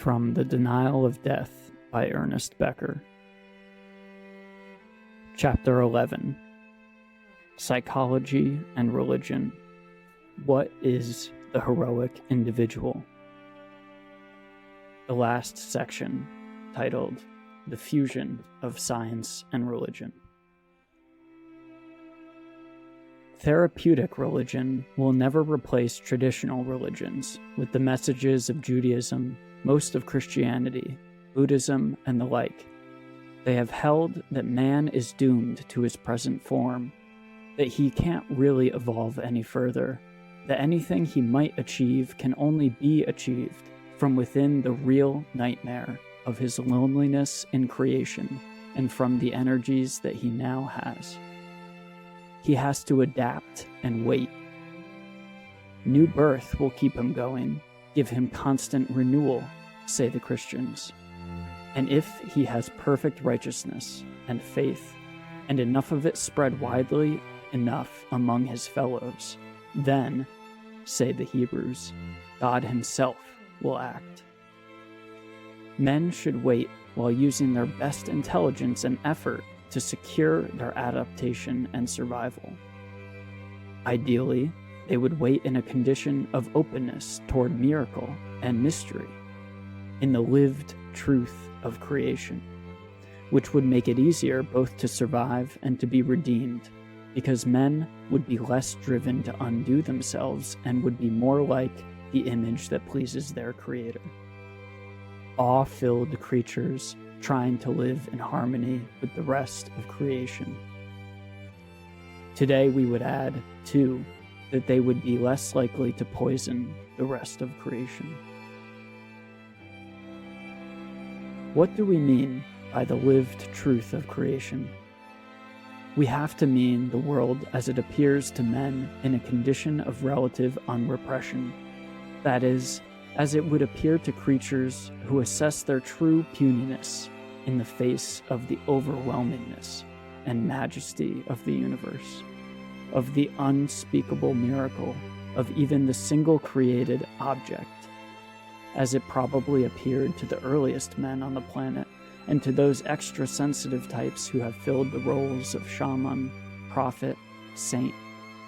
From The Denial of Death by Ernest Becker. Chapter 11. Psychology and Religion. What is the heroic individual? The last section, titled The Fusion of Science and Religion. Therapeutic religion will never replace traditional religions with the messages of Judaism, most of Christianity, Buddhism, and the like. They have held that man is doomed to his present form, that he can't really evolve any further, that anything he might achieve can only be achieved from within the real nightmare of his loneliness in creation and from the energies that he now has. He has to adapt and wait. New birth will keep him going, give him constant renewal, say the Christians. And if he has perfect righteousness and faith, and enough of it spread widely enough among his fellows, then, say the Hebrews, God himself will act. Men should wait while using their best intelligence and effort to secure their adaptation and survival. Ideally, they would wait in a condition of openness toward miracle and mystery, in the lived truth of creation, which would make it easier both to survive and to be redeemed, because men would be less driven to undo themselves and would be more like the image that pleases their Creator. Awe-filled creatures trying to live in harmony with the rest of creation. Today we would add, too, that they would be less likely to poison the rest of creation. What do we mean by the lived truth of creation? We have to mean the world as it appears to men in a condition of relative unrepression. That is, as it would appear to creatures who assess their true puniness in the face of the overwhelmingness and majesty of the universe, of the unspeakable miracle of even the single created object, as it probably appeared to the earliest men on the planet and to those extra-sensitive types who have filled the roles of shaman, prophet, saint,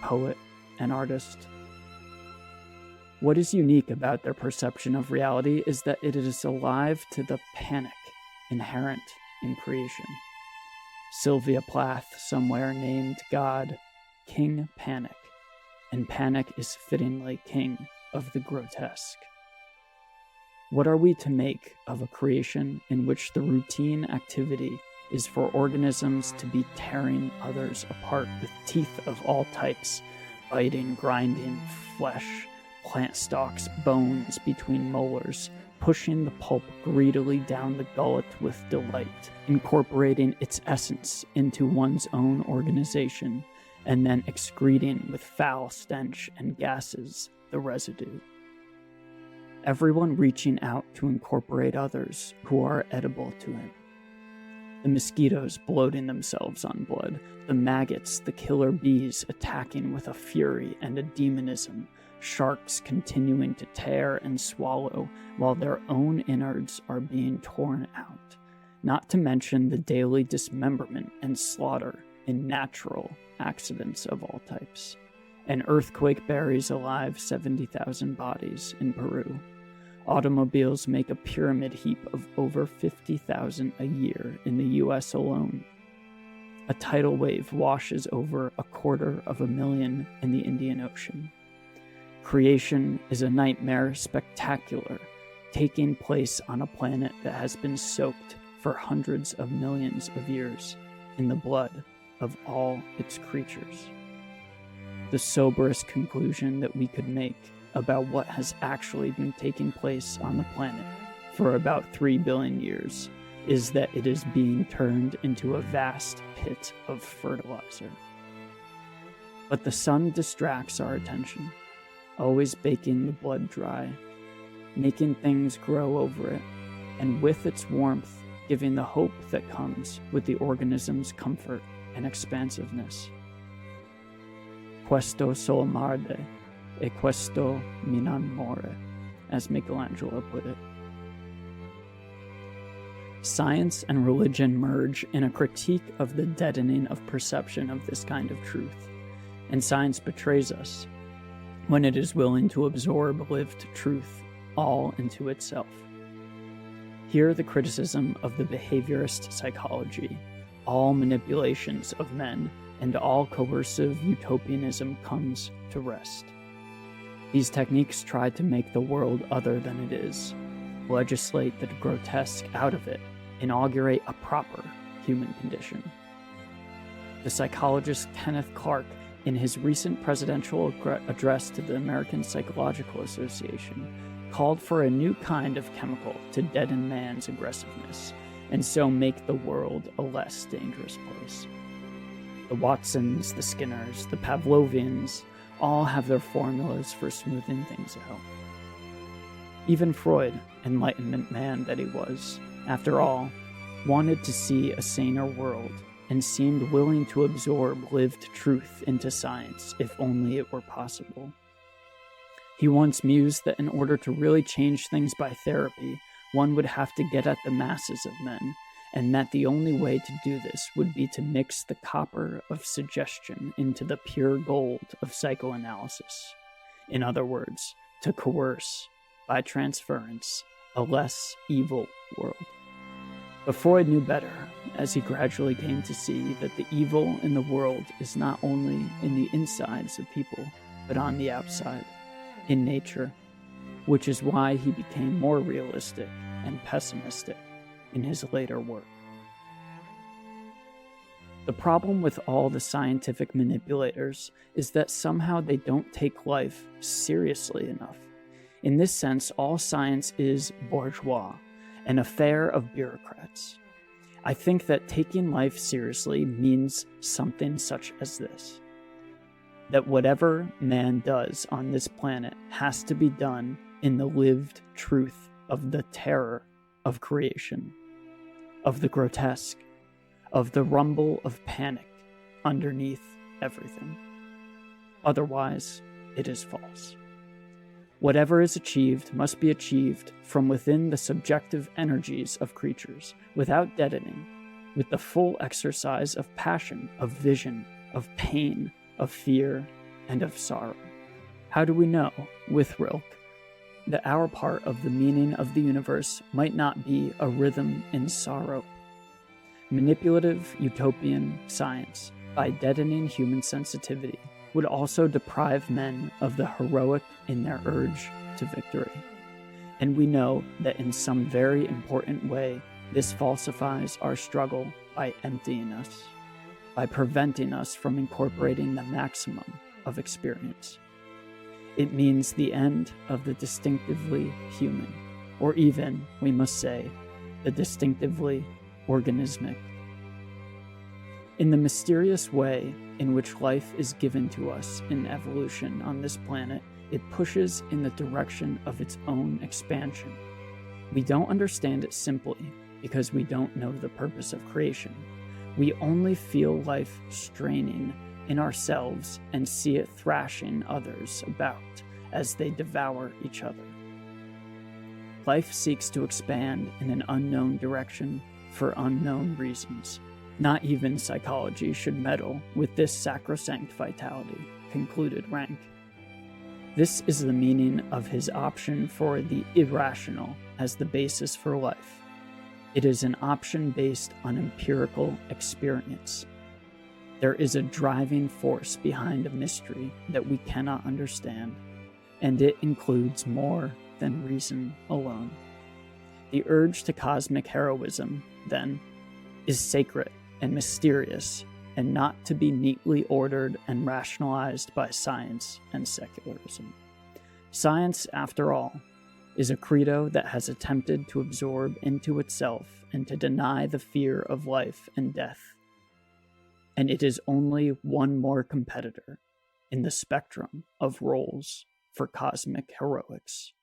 poet, and artist. What is unique about their perception of reality is that it is alive to the panic inherent in creation. Sylvia Plath somewhere named God King Panic, and Panic is fittingly king of the grotesque. What are we to make of a creation in which the routine activity is for organisms to be tearing others apart with teeth of all types, biting, grinding flesh, plant stalks, bones between molars, pushing the pulp greedily down the gullet with delight, incorporating its essence into one's own organization, and then excreting with foul stench and gases the residue? Everyone reaching out to incorporate others who are edible to him. The mosquitoes bloating themselves on blood, the maggots, the killer bees attacking with a fury and a demonism, sharks continuing to tear and swallow while their own innards are being torn out, not to mention the daily dismemberment and slaughter in natural accidents of all types. An earthquake buries alive 70,000 bodies in Peru. Automobiles make a pyramid heap of over 50,000 a year in the US alone. A tidal wave washes over 250,000 in the Indian Ocean. Creation is a nightmare spectacular, taking place on a planet that has been soaked for hundreds of millions of years in the blood of all its creatures. The soberest conclusion that we could make about what has actually been taking place on the planet for about 3 billion years is that it is being turned into a vast pit of fertilizer. But the sun distracts our attention, always baking the blood dry, making things grow over it, and with its warmth giving the hope that comes with the organism's comfort and expansiveness. Questo sol marde, e questo mi non more, as Michelangelo put it. Science and religion merge in a critique of the deadening of perception of this kind of truth, and science betrays us when it is willing to absorb lived truth all into itself. Here the criticism of the behaviorist psychology, all manipulations of men, and all coercive utopianism comes to rest. These techniques try to make the world other than it is, legislate the grotesque out of it, inaugurate a proper human condition. The psychologist Kenneth Clark, in his recent presidential address to the American Psychological Association, called for a new kind of chemical to deaden man's aggressiveness, and so make the world a less dangerous place. The Watsons, the Skinners, the Pavlovians all have their formulas for smoothing things out. Even Freud, Enlightenment man that he was, after all, wanted to see a saner world and seemed willing to absorb lived truth into science if only it were possible. He once mused that in order to really change things by therapy, one would have to get at the masses of men, and that the only way to do this would be to mix the copper of suggestion into the pure gold of psychoanalysis. In other words, to coerce, by transference, a less evil world. But Freud knew better, as he gradually came to see that the evil in the world is not only in the insides of people, but on the outside, in nature, which is why he became more realistic and pessimistic in his later work. The problem with all the scientific manipulators is that somehow they don't take life seriously enough. In this sense, all science is bourgeois, an affair of bureaucrats. I think that taking life seriously means something such as this: that whatever man does on this planet has to be done in the lived truth of the terror of creation, of the grotesque, of the rumble of panic underneath everything. Otherwise, it is false. Whatever is achieved must be achieved from within the subjective energies of creatures, without deadening, with the full exercise of passion, of vision, of pain, of fear, and of sorrow. How do we know, with Rilke, that our part of the meaning of the universe might not be a rhythm in sorrow? Manipulative, utopian science, by deadening human sensitivity, would also deprive men of the heroic in their urge to victory. And we know that in some very important way, this falsifies our struggle by emptying us, by preventing us from incorporating the maximum of experience. It means the end of the distinctively human, or even, we must say, the distinctively organismic. In the mysterious way in which life is given to us in evolution on this planet, it pushes in the direction of its own expansion. We don't understand it simply because we don't know the purpose of creation. We only feel life straining in ourselves and see it thrashing others about as they devour each other. Life seeks to expand in an unknown direction for unknown reasons. Not even psychology should meddle with this sacrosanct vitality, concluded Rank. This is the meaning of his option for the irrational as the basis for life. It is an option based on empirical experience. There is a driving force behind a mystery that we cannot understand, and it includes more than reason alone. The urge to cosmic heroism, then, is sacred and mysterious, and not to be neatly ordered and rationalized by science and secularism. Science, after all, is a credo that has attempted to absorb into itself and to deny the fear of life and death. And it is only one more competitor in the spectrum of roles for cosmic heroics.